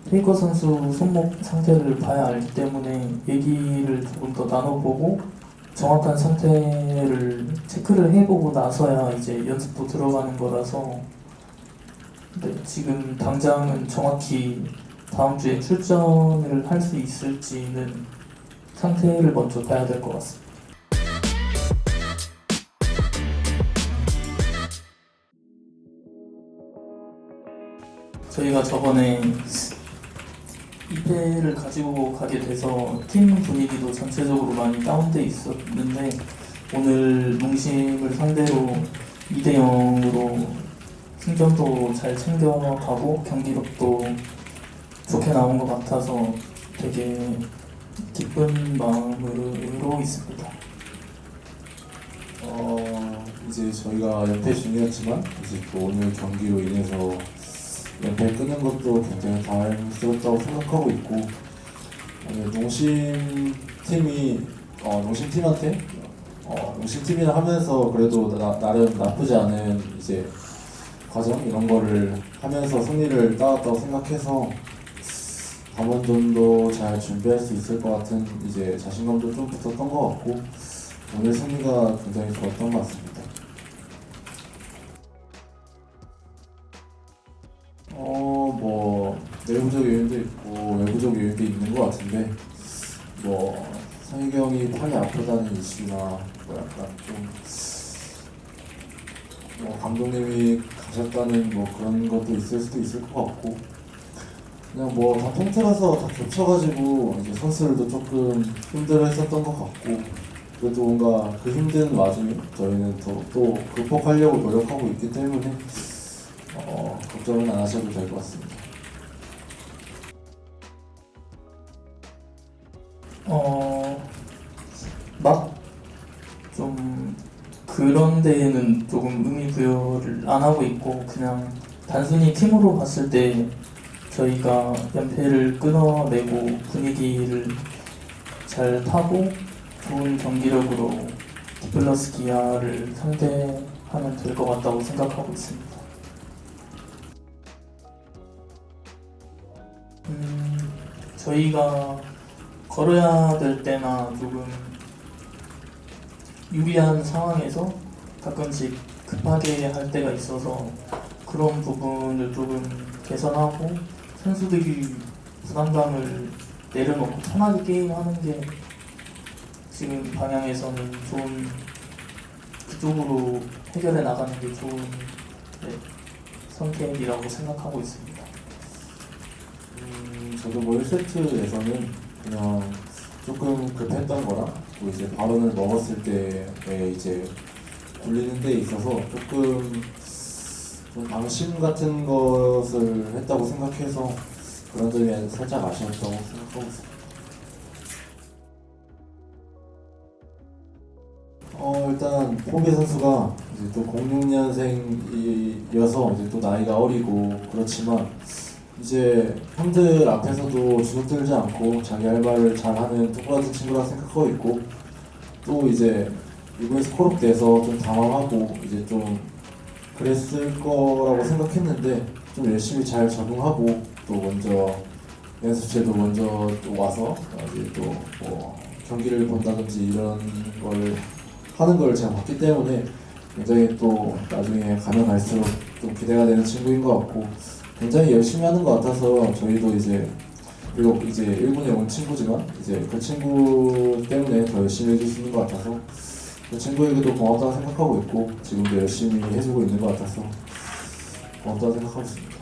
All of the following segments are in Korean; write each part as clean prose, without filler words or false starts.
페이커 선수 손목 상태를 봐야 알기 때문에 얘기를 조금 더 나눠보고 정확한 상태를 체크를 해보고 나서야 이제 연습도 들어가는 거라서 네, 지금 당장은 정확히 다음 주에 출전을 할 수 있을지는 상태를 먼저 봐야 될 것 같습니다. 저희가 저번에 2패를 가지고 가게 돼서 팀 분위기도 전체적으로 많이 다운돼 있었는데 오늘 농심을 상대로 2대 0으로 승점도 잘 챙겨가고 경기력도 좋게 나온 것 같아서 되게 기쁜 마음으로 있습니다. 이제 저희가 연패 중이었지만 이제 또 오늘 경기로 인해서 연패 끄는 것도 굉장히 다행스럽다고 생각하고 있고, 오늘 농심팀한테 농심팀이랑 하면서 그래도 나름 나쁘지 않은 이제 과정 이런 거를 하면서 승리를 따왔다고 생각해서 다음은 좀 더 잘 준비할 수 있을 것 같은 이제 자신감도 좀 붙었던 것 같고, 오늘 승리가 굉장히 좋았던 것 같습니다. 내부적 요인도 있고 외부적 요인도 있는 것 같은데, 성희경이 팔이 아프다는 이슈나 약간 좀 감독님이 가셨다는 그런 것도 있을 수도 있을 것 같고, 그냥 다 통틀어서 다 겹쳐가지고 이제 선수들도 조금 힘들어했었던 것 같고, 그래도 뭔가 그 힘든 와중에 저희는 또 극복하려고 노력하고 있기 때문에 걱정은 안 하셔도 될 것 같습니다. 막 좀 그런 데에는 조금 의미 부여를 안 하고 있고 그냥 단순히 팀으로 봤을 때 저희가 연패를 끊어내고 분위기를 잘 타고 좋은 경기력으로 디플러스 기아를 상대하면 될 것 같다고 생각하고 있습니다. 저희가 걸어야 될 때나 조금 유리한 상황에서 가끔씩 급하게 할 때가 있어서 그런 부분을 조금 개선하고 선수들이 부담감을 내려놓고 편하게 게임하는 게 지금 방향에서는 좋은, 그쪽으로 해결해 나가는 게 좋은 선택이라고 생각하고 있습니다. 저도 1세트에서는 그냥 조금 급했던 거랑 또 이제 발언을 먹었을 때에 이제 굴리는 데 있어서 조금 좀 방심 같은 것을 했다고 생각해서 그런 점이 살짝 아쉬웠다고 생각하고 있습니다. 일단 포베 선수가 이제 또 06년생이어서 이제 또 나이가 어리고 그렇지만 이제 형들 앞에서도 주눅들지 않고 자기 할 말을 잘하는 똑같은 친구라 생각하고 있고, 또 이제 이번에 스코업 돼서 좀 당황하고 이제 좀 그랬을 거라고 생각했는데 좀 열심히 잘 적응하고 또 먼저 연습실도 먼저 또 와서 이제 또 경기를 본다든지 이런 걸 하는 걸 제가 봤기 때문에 굉장히 또 나중에 가면 갈수록 좀 기대가 되는 친구인 것 같고, 굉장히 열심히 하는 것 같아서 저희도 이제 비록 이제 일본에 온 친구지만 이제 그 친구 때문에 더 열심히 해줄 수 있는 것 같아서 그 친구에게도 고맙다고 생각하고 있고 지금도 열심히 해주고 있는 것 같아서 고맙다고 생각하고 있습니다.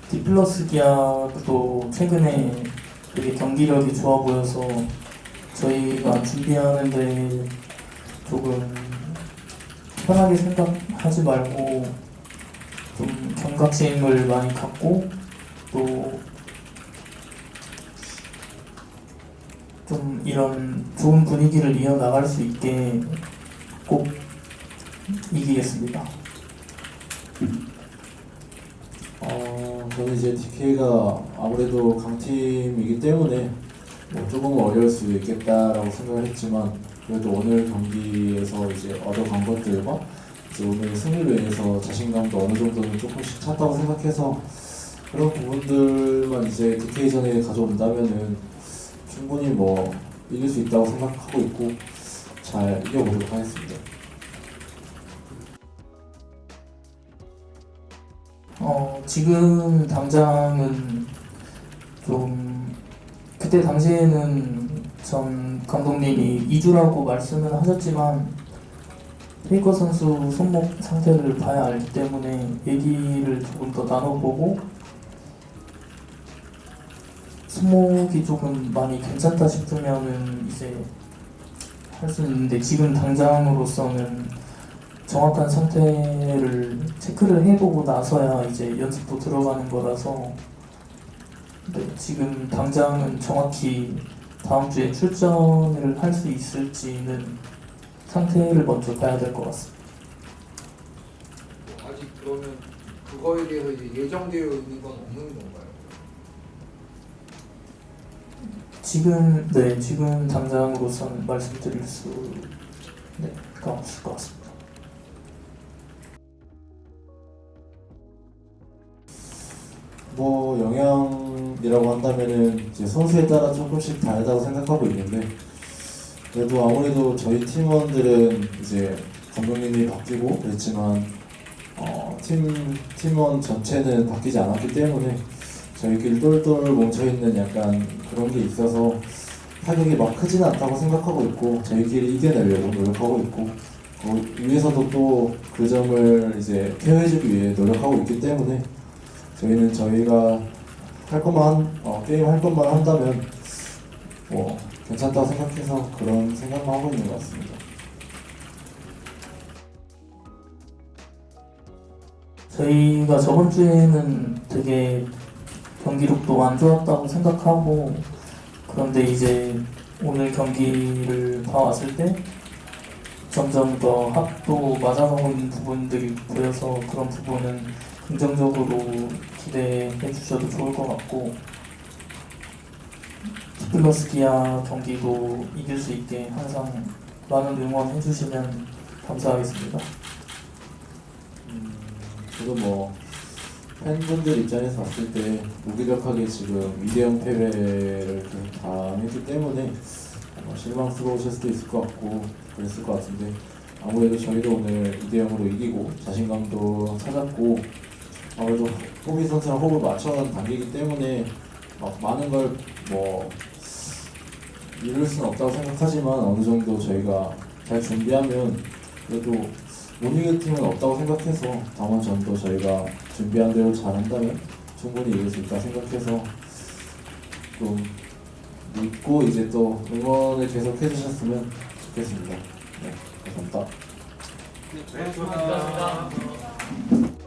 디플러스 기아도 최근에 되게 경기력이 좋아 보여서 저희가 준비하는데 조금 편하게 생각하지 말고 좀 경각심을 많이 갖고 또 좀 이런 좋은 분위기를 이어나갈 수 있게 꼭 이기겠습니다. 저는 이제 DK가 아무래도 강팀이기 때문에 조금 어려울 수 있겠다라고 생각을 했지만, 그래도 오늘 경기에서 이제 얻어간 것들과 이제 오늘 승리를 위해서 자신감도 어느 정도는 조금씩 찼다고 생각해서 그런 부분들만 이제 DK전에 가져온다면은 충분히 뭐 이길 수 있다고 생각하고 있고 잘 이겨보도록 하겠습니다. 지금 당장은 좀 그때 당시에는 전 감독님이 2주라고 말씀을 하셨지만 페이커 선수 손목 상태를 봐야 알기 때문에 얘기를 조금 더 나눠보고 손목이 조금 많이 괜찮다 싶으면은 이제 할 수 있는데 지금 당장으로서는 정확한 상태를 체크를 해보고 나서야 이제 연습도 들어가는 거라서 네, 지금 당장은 정확히 다음 주에 출전을 할 수 있을지는 상태를 먼저 봐야 될 것 같습니다. 아직 그러면 그거에 대해서 이제 예정되어 있는 건 없는 건가요? 지금 당장으로서는 말씀드릴 수가 없을 것 같습니다. 뭐 영향이라고 한다면은 이제 선수에 따라 조금씩 다르다고 생각하고 있는데 그래도 아무래도 저희 팀원들은 이제 감독님이 바뀌고 그랬지만 팀원 전체는 바뀌지 않았기 때문에 저희끼리 똘똘 뭉쳐있는 약간 그런 게 있어서 타격이 막 크지는 않다고 생각하고 있고 저희끼리 이겨내려고 노력하고 있고 위에서도 또 그 점을 이제 케어해주기 위해 노력하고 있기 때문에 저희는 저희가 할 것만 게임 할 것만 한다면 뭐 괜찮다고 생각해서 그런 생각만 하고 있는 것 같습니다. 저희가 저번 주에는 되게 경기력도 안 좋았다고 생각하고 그런데 이제 오늘 경기를 봐왔을 때 점점 더 합도 맞아가고 있는 부분들이 보여서 그런 부분은 긍정적으로 기대해 주셔도 좋을 것 같고 디플러스 기아 경기도 이길 수 있게 항상 많은 응원해 주시면 감사하겠습니다. 저도 뭐 팬분들 입장에서 봤을 때 무기력하게 지금 2대0 패배를 계속 당했기 때문에 실망스러우실 수도 있을 것 같고 그랬을 것 같은데 아무래도 저희도 오늘 2대0으로 이기고 자신감도 찾았고 아무래도 호비 선수랑 호흡을 맞춰가는 단계이기 때문에 막 많은 걸 뭐 이룰 수는 없다고 생각하지만 어느 정도 저희가 잘 준비하면 그래도 못 이길 팀은 없다고 생각해서 다음번전도 저희가 준비한 대로 잘한다면 충분히 이길 수 있다 생각해서 좀 믿고 이제 또 응원을 계속 해주셨으면 좋겠습니다. 네, 감사합니다. 네, 고맙습니다.